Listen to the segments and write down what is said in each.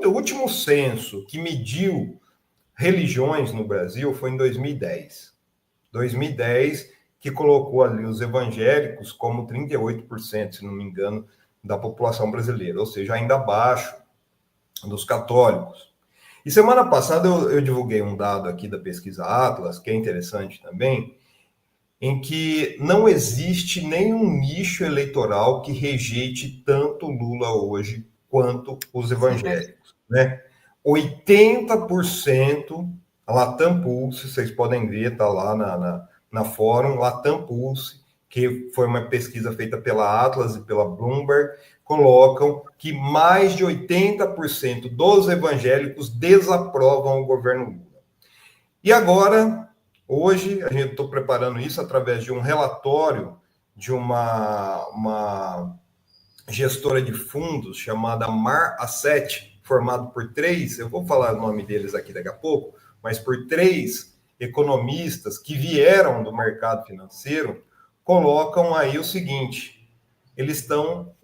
O último censo que mediu religiões no Brasil foi em 2010. 2010, que colocou ali os evangélicos como 38%, se não me engano, da população brasileira, ou seja, ainda abaixo dos católicos. E semana passada eu divulguei um dado aqui da pesquisa Atlas, que é interessante também, em que não existe nenhum nicho eleitoral que rejeite tanto Lula hoje quanto os evangélicos, né? 80%, a Latam Pulse, vocês podem ver, está lá na Fórum, Latam Pulse, que foi uma pesquisa feita pela Atlas e pela Bloomberg, colocam que mais de 80% dos evangélicos desaprovam o governo Lula. E agora, hoje, a gente está preparando isso através de um relatório de uma gestora de fundos chamada Mar Asset, formado por três, eu vou falar o nome deles aqui daqui a pouco, mas por três economistas que vieram do mercado financeiro, colocam aí o seguinte: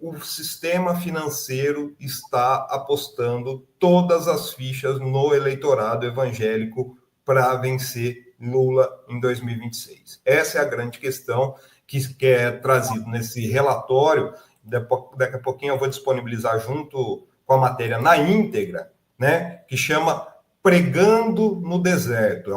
o sistema financeiro está apostando todas as fichas no eleitorado evangélico para vencer Lula em 2026. Essa é a grande questão que é trazido nesse relatório. Daqui a pouquinho eu vou disponibilizar junto com a matéria na íntegra, né, que chama Pregando no Deserto.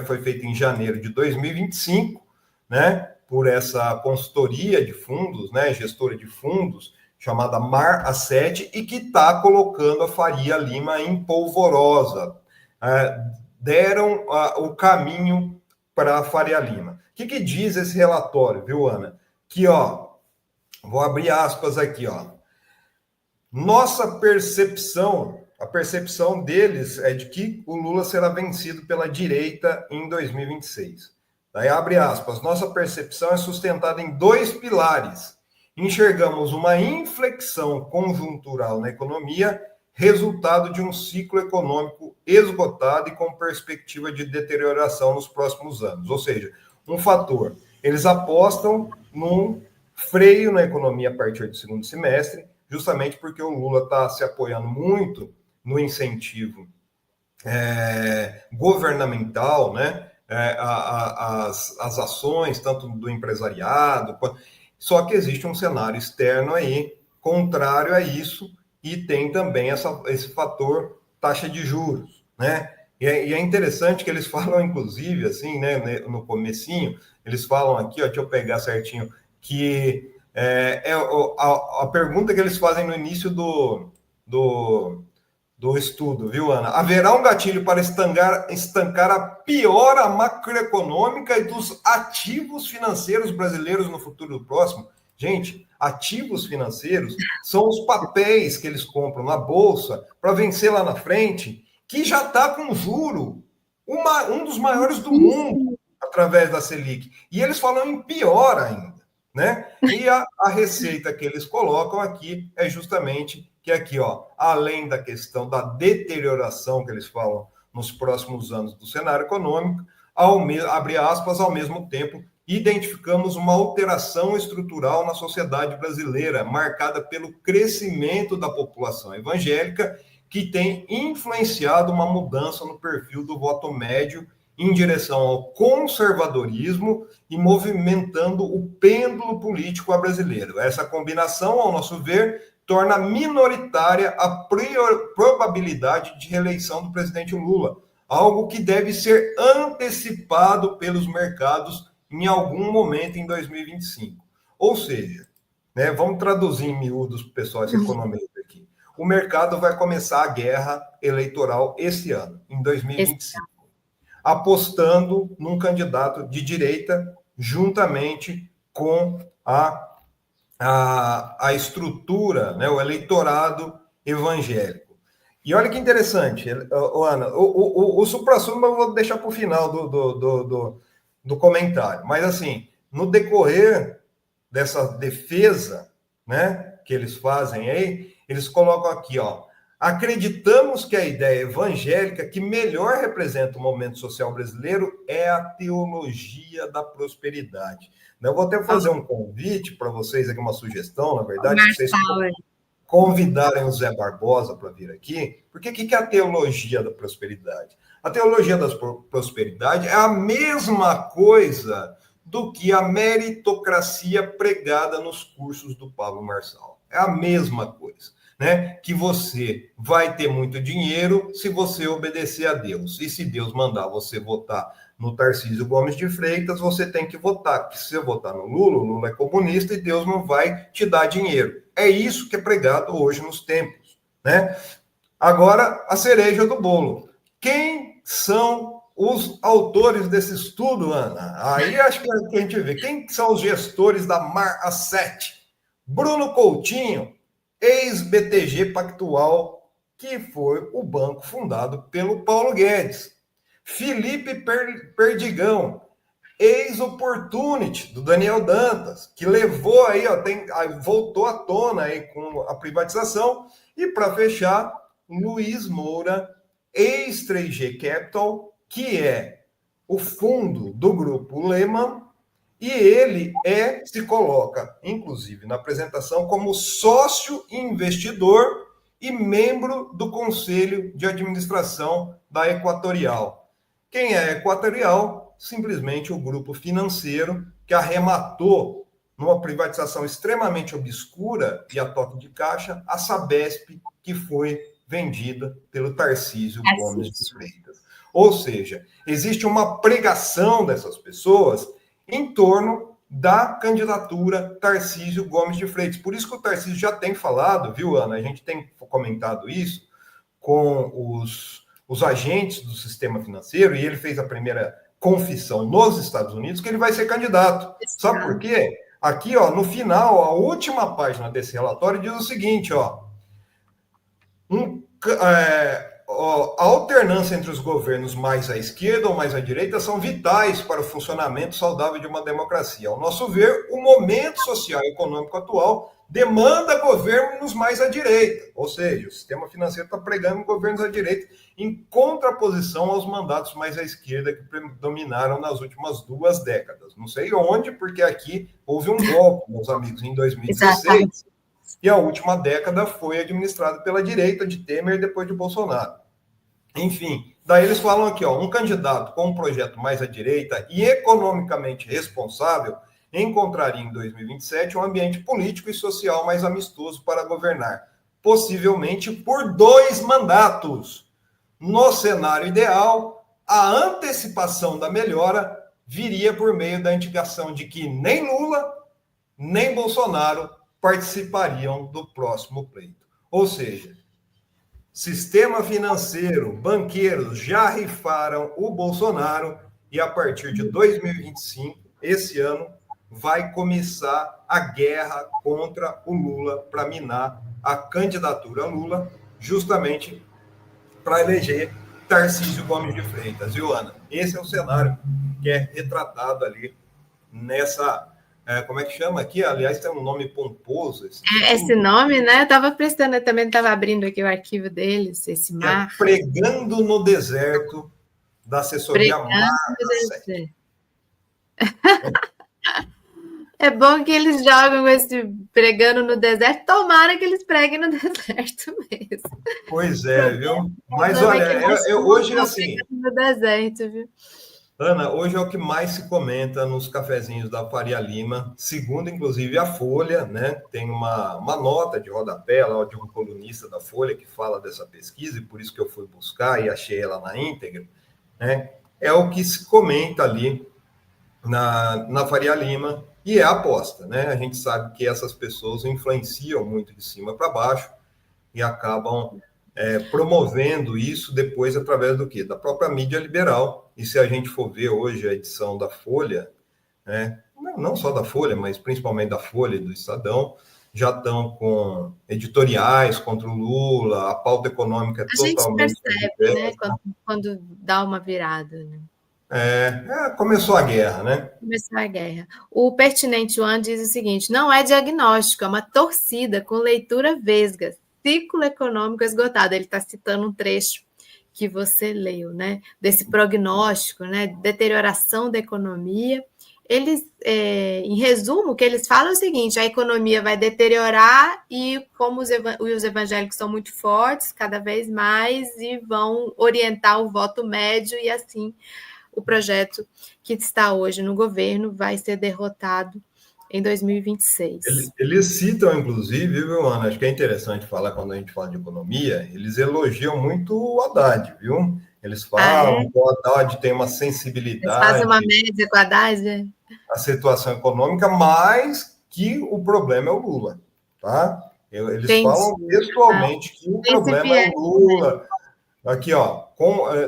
Foi feito em janeiro de 2025, né, por essa consultoria de fundos, né, gestora de fundos, chamada Mar Asset, e que está colocando a Faria Lima em polvorosa. Deram o caminho para a Faria Lima. O que diz esse relatório, viu, Ana? Que, vou abrir aspas aqui, nossa percepção, a percepção deles é de que o Lula será vencido pela direita em 2026. Daí abre aspas, nossa percepção é sustentada em dois pilares. Enxergamos uma inflexão conjuntural na economia, resultado de um ciclo econômico esgotado e com perspectiva de deterioração nos próximos anos. Ou seja, um fator, eles apostam num freio na economia a partir do segundo semestre, justamente porque o Lula está se apoiando muito no incentivo governamental, né? As ações, tanto do empresariado, só que existe um cenário externo aí, contrário a isso, e tem também esse fator taxa de juros, né? E é interessante que eles falam, inclusive, assim, né, no comecinho, eles falam aqui, deixa eu pegar certinho, que a pergunta que eles fazem no início do estudo, viu, Ana? Haverá um gatilho para estancar a piora macroeconômica e dos ativos financeiros brasileiros no futuro próximo? Gente, ativos financeiros são os papéis que eles compram na Bolsa para vencer lá na frente, que já está com juro, um dos maiores do mundo, através da Selic. E eles falam em pior ainda, né? E a receita que eles colocam aqui é justamente que aqui, além da questão da deterioração que eles falam nos próximos anos do cenário econômico, abre aspas, ao mesmo tempo, identificamos uma alteração estrutural na sociedade brasileira, marcada pelo crescimento da população evangélica, que tem influenciado uma mudança no perfil do voto médio em direção ao conservadorismo e movimentando o pêndulo político brasileiro. Essa combinação, ao nosso ver, torna minoritária a probabilidade de reeleição do presidente Lula, algo que deve ser antecipado pelos mercados em algum momento em 2025. Ou seja, né, vamos traduzir em miúdos para o pessoal esse economista aqui. O mercado vai começar a guerra eleitoral esse ano, em 2025, apostando num candidato de direita juntamente com a estrutura, né, o eleitorado evangélico. E olha que interessante, Ana, o suprassumo eu vou deixar para o final do comentário, mas assim, no decorrer dessa defesa, né, que eles fazem aí, eles colocam aqui, acreditamos que a ideia evangélica que melhor representa o momento social brasileiro é a teologia da prosperidade. Eu vou até fazer um convite para vocês aqui, uma sugestão, na verdade, que vocês convidarem o Zé Barbosa para vir aqui, porque o que é a teologia da prosperidade? A teologia da prosperidade é a mesma coisa do que a meritocracia pregada nos cursos do Pablo Marçal. É a mesma coisa, né? Que você vai ter muito dinheiro se você obedecer a Deus. E se Deus mandar você votar no Tarcísio Gomes de Freitas, você tem que votar. Porque se você votar no Lula, o Lula é comunista e Deus não vai te dar dinheiro. É isso que é pregado hoje nos templos, né? Agora, a cereja do bolo. Quem são os autores desse estudo, Ana? Aí acho que a gente vê. Quem são os gestores da Mar A7? Bruno Coutinho, ex-BTG Pactual, que foi o banco fundado pelo Paulo Guedes. Felipe Perdigão, ex-Opportunity, do Daniel Dantas, que levou aí, voltou à tona aí com a privatização. E para fechar, Luiz Moura, ex-3G Capital, que é o fundo do grupo Lehman, e ele se coloca, inclusive, na apresentação, como sócio investidor e membro do Conselho de Administração da Equatorial. Quem é a Equatorial? Simplesmente o grupo financeiro que arrematou numa privatização extremamente obscura e a toque de caixa, a Sabesp, que foi vendida pelo Tarcísio Gomes de Freitas. Ou seja, existe uma pregação dessas pessoas em torno da candidatura Tarcísio Gomes de Freitas. Por isso que o Tarcísio já tem falado, viu, Ana? A gente tem comentado isso com os agentes do sistema financeiro, e ele fez a primeira confissão nos Estados Unidos que ele vai ser candidato. Sabe por quê? Aqui, ó, no final, a última página desse relatório diz o seguinte, ó, a alternância entre os governos mais à esquerda ou mais à direita são vitais para o funcionamento saudável de uma democracia. Ao nosso ver, o momento social e econômico atual demanda governos mais à direita, ou seja, o sistema financeiro está pregando governos à direita em contraposição aos mandatos mais à esquerda que predominaram nas últimas 2 décadas. Não sei onde, porque aqui houve um golpe, meus amigos, em 2016, exatamente. E a última década foi administrada pela direita de Temer depois de Bolsonaro. Enfim, daí eles falam aqui, ó, um candidato com um projeto mais à direita e economicamente responsável encontraria em 2027 um ambiente político e social mais amistoso para governar, possivelmente por 2 mandatos. No cenário ideal, a antecipação da melhora viria por meio da indicação de que nem Lula, nem Bolsonaro participariam do próximo pleito. Ou seja, sistema financeiro, banqueiros já rifaram o Bolsonaro e a partir de 2025, esse ano, vai começar a guerra contra o Lula para minar a candidatura Lula, justamente para eleger Tarcísio Gomes de Freitas, viu, Ana? Esse é o cenário que é retratado ali nessa... como é que chama aqui? Aliás, tem um nome pomposo. Esse nome, né? Eu estava prestando, eu também estava abrindo aqui o arquivo deles, esse mar. Pregando no Deserto, da assessoria Mar. É bom que eles jogam esse pregando no deserto. Tomara que eles preguem no deserto mesmo. Pois é, viu? Mas olha, hoje assim... No deserto, viu? Ana, hoje é o que mais se comenta nos cafezinhos da Faria Lima, segundo, inclusive, a Folha, né? Tem uma nota de rodapé lá de um colunista da Folha que fala dessa pesquisa, e por isso que eu fui buscar e achei ela na íntegra, né? É o que se comenta ali na Faria Lima, e é a aposta, né? A gente sabe que essas pessoas influenciam muito de cima para baixo e acabam promovendo isso depois através do quê? Da própria mídia liberal. E se a gente for ver hoje a edição da Folha, né, não só da Folha, mas principalmente da Folha e do Estadão, já estão com editoriais contra o Lula, a pauta econômica é totalmente... A gente percebe, né, quando dá uma virada, né? Começou a guerra, né? Começou a guerra. O Pertinente One diz o seguinte, não é diagnóstico, é uma torcida com leitura vesga, ciclo econômico esgotado. Ele está citando um trecho que você leu, né? Desse prognóstico, né? Deterioração da economia eles, em resumo, o que eles falam é o seguinte: a economia vai deteriorar e como os evangélicos são muito fortes, cada vez mais, e vão orientar o voto médio, e assim o projeto que está hoje no governo vai ser derrotado em 2026. Eles citam, inclusive, viu, Ana? Acho que é interessante falar quando a gente fala de economia, eles elogiam muito o Haddad, viu? Eles falam que o Haddad tem uma Eles sensibilidade fazem uma média com a Haddad? à situação econômica, mas que o problema é o Lula, tá? Eles falam Entendi. textualmente que o problema é o Lula. Aqui, ó,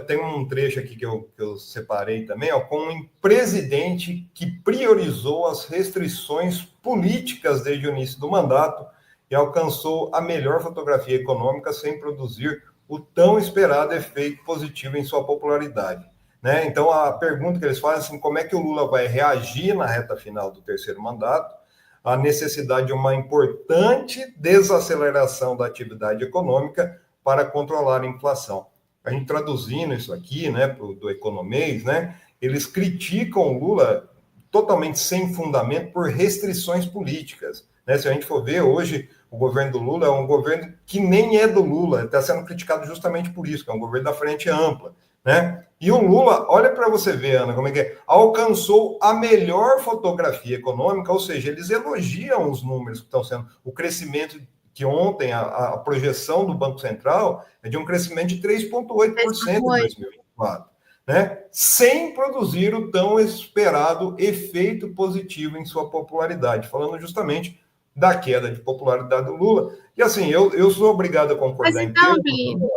tem um trecho aqui que eu separei também, ó, com um presidente que priorizou as restrições políticas desde o início do mandato e alcançou a melhor fotografia econômica sem produzir o tão esperado efeito positivo em sua popularidade. Né? Então, a pergunta que eles fazem é assim, como é que o Lula vai reagir na reta final do terceiro mandato à necessidade de uma importante desaceleração da atividade econômica para controlar a inflação. A gente traduzindo isso aqui, né, do Economês, né, eles criticam o Lula totalmente sem fundamento por restrições políticas. Né? Se a gente for ver, hoje o governo do Lula é um governo que nem é do Lula, está sendo criticado justamente por isso, que é um governo da frente ampla. Né? E o Lula, olha para você ver, Ana, como é que é, alcançou a melhor fotografia econômica, ou seja, eles elogiam os números que estão sendo, o crescimento que ontem a projeção do Banco Central é de um crescimento de 3,8% em 2024, né? Sem produzir o tão esperado efeito positivo em sua popularidade, falando justamente da queda de popularidade do Lula. E assim, eu sou obrigado a concordar. Mas então, Plínio,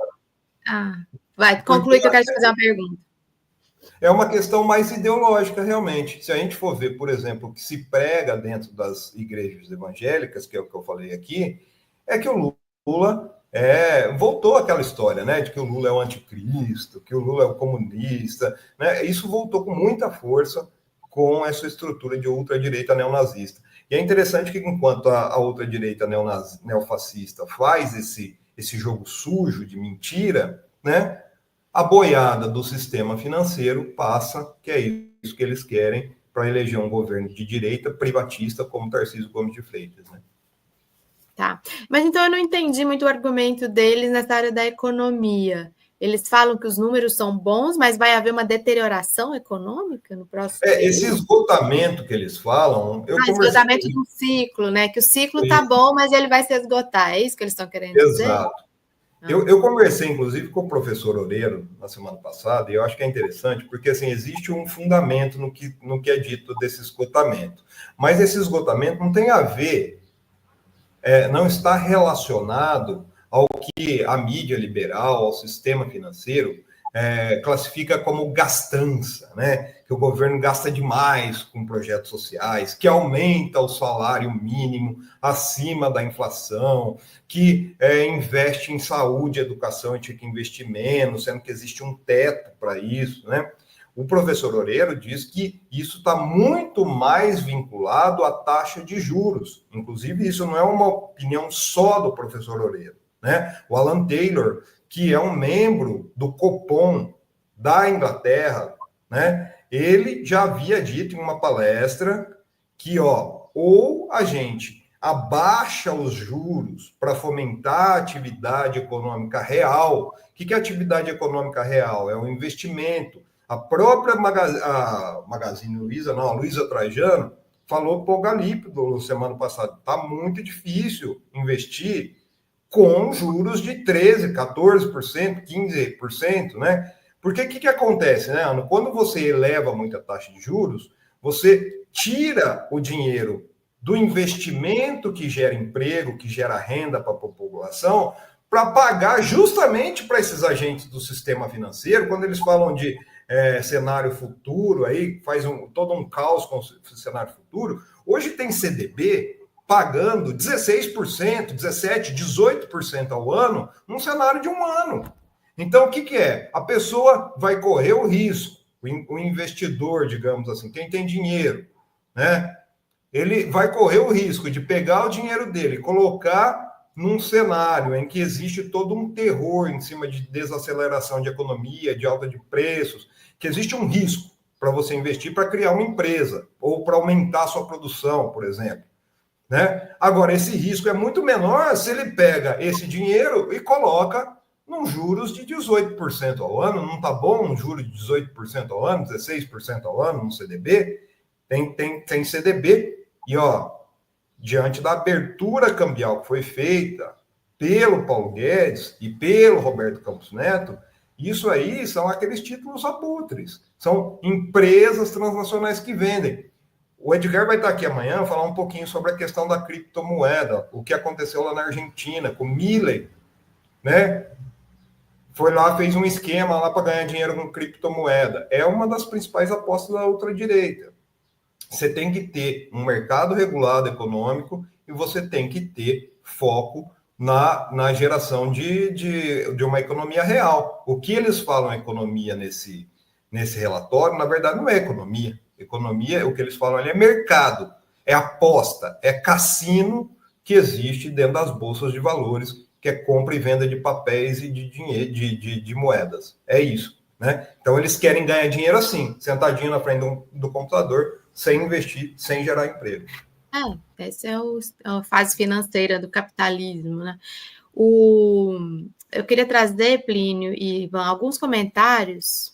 vai, conclui que eu quero te fazer uma pergunta. É uma questão mais ideológica, realmente. Se a gente for ver, por exemplo, o que se prega dentro das igrejas evangélicas, que é o que eu falei aqui, é que o Lula voltou àquela história, né, de que o Lula é o anticristo, que o Lula é o comunista, né? Isso voltou com muita força com essa estrutura de ultradireita neonazista. E é interessante que enquanto a ultradireita neofascista faz esse jogo sujo de mentira, né, a boiada do sistema financeiro passa, que é isso que eles querem para eleger um governo de direita privatista como Tarcísio Gomes de Freitas, né? Tá, mas então eu não entendi muito o argumento deles nessa área da economia. Eles falam que os números são bons, mas vai haver uma deterioração econômica no próximo período? Esse esgotamento que eles falam... esgotamento do ciclo, né? Que o ciclo está bom, mas ele vai se esgotar. É isso que eles estão querendo dizer? Exato. Eu conversei, inclusive, com o professor Oreiro na semana passada, e eu acho que é interessante, porque assim, existe um fundamento no que é dito desse esgotamento. Mas esse esgotamento não tem a ver, não está relacionado ao que a mídia liberal, ao sistema financeiro, classifica como gastança, né? Que o governo gasta demais com projetos sociais, que aumenta o salário mínimo acima da inflação, que investe em saúde, educação e tinha que investir menos, sendo que existe um teto para isso, né? O professor Oreiro diz que isso está muito mais vinculado à taxa de juros. Inclusive, isso não é uma opinião só do professor Oreiro, né? O Alan Taylor, que é um membro do Copom da Inglaterra, né? Ele já havia dito em uma palestra que, ou a gente abaixa os juros para fomentar a atividade econômica real. O que é atividade econômica real? É um investimento. A própria Magazine Luiza, não, a Luiza Trajano, falou para o Galípolo semana passada, está muito difícil investir com juros de 13%, 14%, 15%, né? Porque o que acontece, né, Ana? Quando você eleva muito a taxa de juros, você tira o dinheiro do investimento que gera emprego, que gera renda para a população, para pagar justamente para esses agentes do sistema financeiro, quando eles falam de cenário futuro, aí faz todo um caos com o cenário futuro. Hoje tem CDB pagando 16%, 17%, 18% ao ano, num cenário de um ano. Então, o que é? A pessoa vai correr o risco, o investidor, digamos assim, quem tem dinheiro, né? Ele vai correr o risco de pegar o dinheiro dele e colocar num cenário em que existe todo um terror em cima de desaceleração de economia, de alta de preços, que existe um risco para você investir para criar uma empresa ou para aumentar a sua produção, por exemplo. Né? Agora, esse risco é muito menor se ele pega esse dinheiro e coloca num juros de 18% ao ano. Não está bom um juro de 18% ao ano, 16% ao ano, no CDB? Tem CDB. E, diante da abertura cambial que foi feita pelo Paulo Guedes e pelo Roberto Campos Neto, isso aí são aqueles títulos abutres. São empresas transnacionais que vendem. O Edgar vai estar aqui amanhã falar um pouquinho sobre a questão da criptomoeda, o que aconteceu lá na Argentina, com o Milei, né? Foi lá, fez um esquema lá para ganhar dinheiro com criptomoeda. É uma das principais apostas da ultradireita. Você tem que ter um mercado regulado econômico e você tem que ter foco na geração de uma economia real. O que eles falam economia nesse relatório, na verdade, não é economia. Economia, o que eles falam ali é mercado, é aposta, é cassino que existe dentro das bolsas de valores, que é compra e venda de papéis e de dinheiro, de moedas. É isso, né? Então, eles querem ganhar dinheiro assim, sentadinho na frente do computador, sem investir, sem gerar emprego. Essa é a fase financeira do capitalismo, né? Eu queria trazer, Plínio, e alguns comentários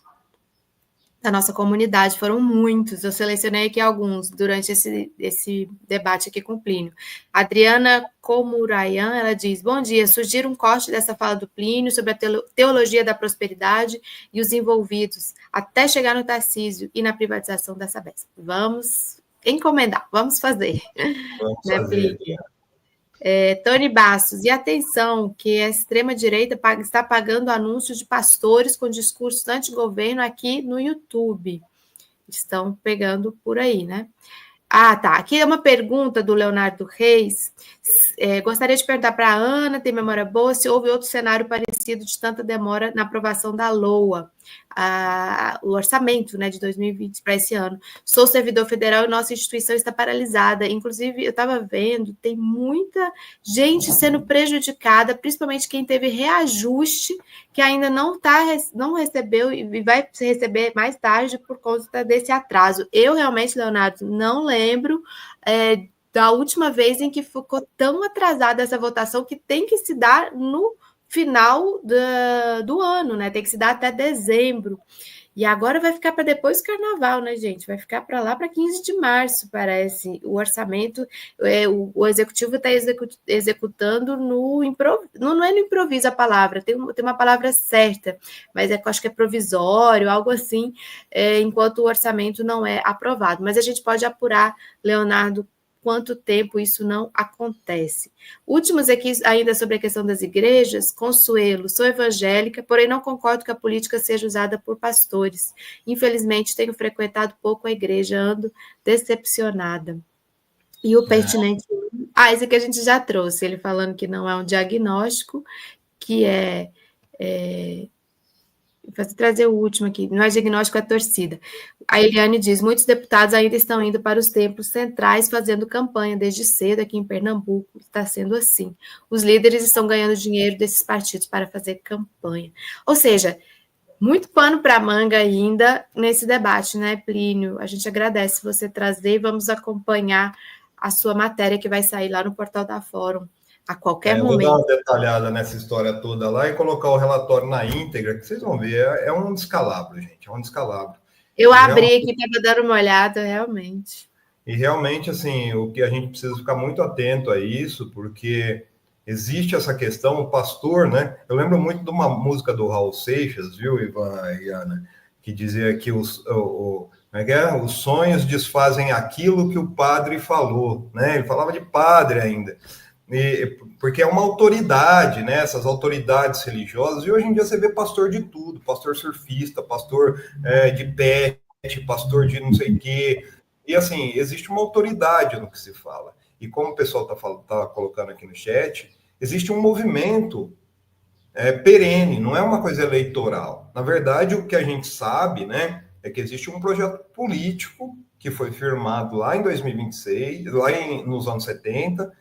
da nossa comunidade, foram muitos, eu selecionei aqui alguns durante esse debate aqui com o Plínio. A Adriana Comurayan, ela diz, bom dia, sugiro um corte dessa fala do Plínio sobre a teologia da prosperidade e os envolvidos, até chegar no Tarcísio e na privatização da Sabesp. Vamos encomendar, vamos fazer. Vamos fazer. Tony Bastos, e atenção que a extrema-direita está pagando anúncios de pastores com discursos anti-governo aqui no YouTube. Estão pegando por aí, né? Tá. Aqui é uma pergunta do Leonardo Reis. Gostaria de perguntar para a Ana, tem memória boa, se houve outro cenário parecido de tanta demora na aprovação da LOA, o orçamento, né, de 2020 para esse ano. Sou servidor federal e nossa instituição está paralisada. Inclusive, eu estava vendo, tem muita gente sendo prejudicada, principalmente quem teve reajuste, que ainda não recebeu e vai receber mais tarde por conta desse atraso. Eu realmente, Leonardo, não lembro da última vez em que ficou tão atrasada essa votação, que tem que se dar no final do ano, né? Tem que se dar até dezembro. E agora vai ficar para depois do carnaval, né, gente? Vai ficar para lá para 15 de março, parece. O orçamento, o executivo está executando no improviso. Não é no improviso a palavra, tem uma palavra certa, mas acho que é provisório, algo assim, enquanto o orçamento não é aprovado. Mas a gente pode apurar, Leonardo, quanto tempo isso não acontece. Últimos aqui, ainda sobre a questão das igrejas. Consuelo, sou evangélica, porém não concordo que a política seja usada por pastores. Infelizmente, tenho frequentado pouco a igreja, ando decepcionada. E o pertinente... esse aqui a gente já trouxe, ele falando que não é um diagnóstico, que Vou trazer o último aqui, não é diagnóstico, é torcida. A Eliane diz, muitos deputados ainda estão indo para os templos centrais fazendo campanha desde cedo aqui em Pernambuco, está sendo assim. Os líderes estão ganhando dinheiro desses partidos para fazer campanha. Ou seja, muito pano para manga ainda nesse debate, né, Plínio? A gente agradece você trazer e vamos acompanhar a sua matéria que vai sair lá no portal da Fórum. A qualquer momento. Vou dar uma detalhada nessa história toda lá e colocar o relatório na íntegra, que vocês vão ver, é um descalabro, gente, é um descalabro. Eu abri aqui, estava dando uma olhada, realmente. E realmente, assim, o que a gente precisa ficar muito atento a isso, porque existe essa questão, o pastor, né? Eu lembro muito de uma música do Raul Seixas, viu, Ivan e Ana, que dizia que os sonhos desfazem aquilo que o padre falou, né? Ele falava de padre ainda. Porque é uma autoridade, né? Essas autoridades religiosas, e hoje em dia você vê pastor de tudo, pastor surfista, pastor de pet, pastor de não sei o quê, e assim, existe uma autoridade no que se fala, e como o pessoal tá colocando aqui no chat, existe um movimento perene, não é uma coisa eleitoral. Na verdade, o que a gente sabe, né, é que existe um projeto político que foi firmado lá em 2026, nos anos 70,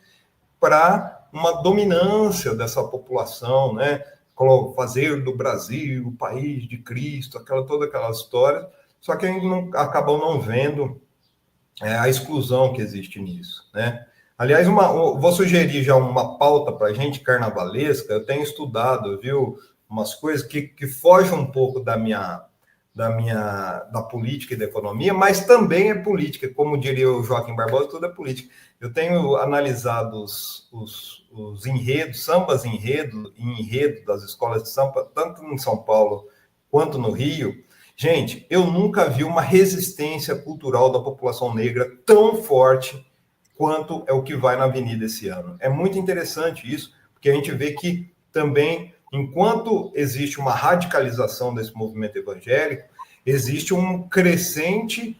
para uma dominância dessa população, né? Fazer do Brasil o país de Cristo, toda aquela história, só que a gente acabou não vendo a exclusão que existe nisso, né? Aliás, vou sugerir já uma pauta para a gente carnavalesca. Eu tenho estudado, viu, umas coisas que fogem um pouco da política e da economia, mas também é política, como diria o Joaquim Barbosa, tudo é política. Eu tenho analisado os enredos, sambas enredo das escolas de samba, tanto em São Paulo quanto no Rio. Gente, eu nunca vi uma resistência cultural da população negra tão forte quanto é o que vai na Avenida esse ano. É muito interessante isso, porque a gente vê que também, enquanto existe uma radicalização desse movimento evangélico, existe um crescente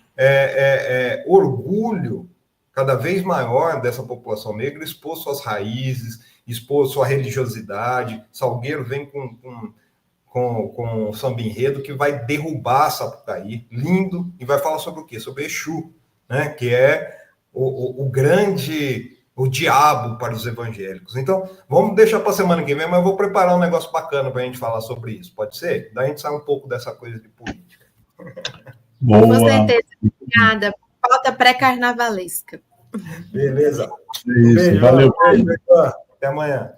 orgulho cada vez maior dessa população negra expor suas raízes, expor sua religiosidade. Salgueiro vem com o samba enredo que vai derrubar Sapucaí, lindo, e vai falar sobre o quê? Sobre Exu, né? Que é o diabo para os evangélicos. Então, vamos deixar para a semana que vem, mas eu vou preparar um negócio bacana para a gente falar sobre isso. Pode ser? Daí a gente sai um pouco dessa coisa de política. Boa. Com certeza. Obrigada. Pauta pré-carnavalesca. Beleza. Isso, beijo, valeu. Beijo, até amanhã.